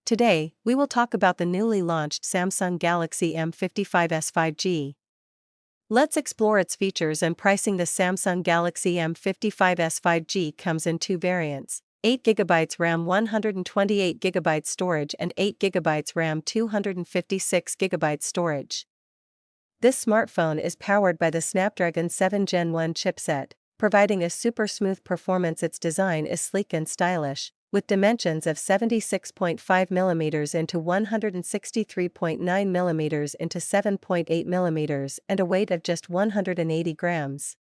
Today, we will talk about the newly launched Samsung Galaxy M55s 5G. Let's explore its features and pricing. The Samsung Galaxy M55s 5G comes in two variants: 8GB RAM, 128GB storage, and 8GB RAM, 256GB storage. This smartphone is powered by the Snapdragon 7 Gen 1 chipset, providing a super smooth performance. Its design is sleek and stylish, with dimensions of 76.5mm into 163.9mm into 7.8mm and a weight of just 180 grams.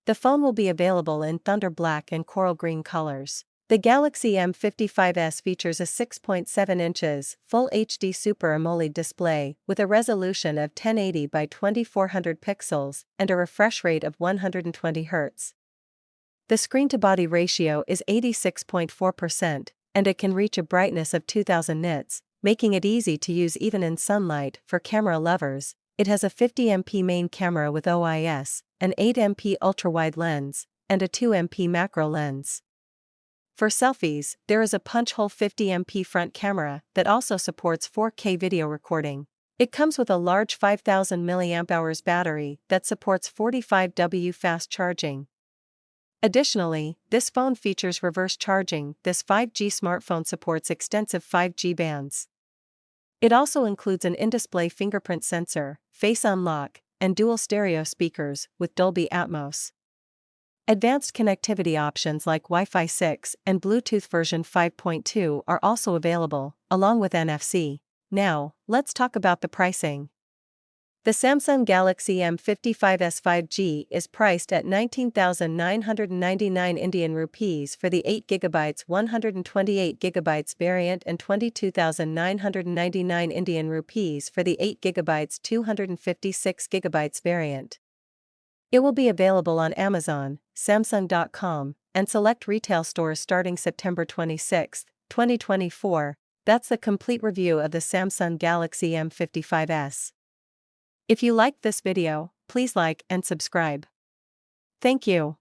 The phone will be available in thunder black and coral green colors. The Galaxy M55s features a 6.7 inches Full HD Super AMOLED display with a resolution of 1080 by 2400 pixels and a refresh rate of 120 Hz. The screen-to-body ratio is 86.4%, and it can reach a brightness of 2000 nits, making it easy to use even in sunlight. For camera lovers, it has a 50MP main camera with OIS, an 8MP ultra-wide lens, and a 2MP macro lens. For selfies, there is a punch-hole 50MP front camera that also supports 4K video recording. It comes with a large 5000 mAh battery that supports 45W fast charging. Additionally, this phone features reverse charging. This 5G smartphone supports extensive 5G bands. It also includes an in-display fingerprint sensor, face unlock, and dual stereo speakers with Dolby Atmos. Advanced connectivity options like Wi-Fi 6 and Bluetooth version 5.2 are also available, along with NFC. Now, let's talk about the pricing. The Samsung Galaxy M55s 5G is priced at 19,999 Indian rupees for the 8GB 128GB variant and 22,999 Indian rupees for the 8GB 256GB variant. It will be available on Amazon, Samsung.com, and select retail stores starting September 26, 2024. That's the complete review of the Samsung Galaxy M55s. If you liked this video, please like and subscribe. Thank you.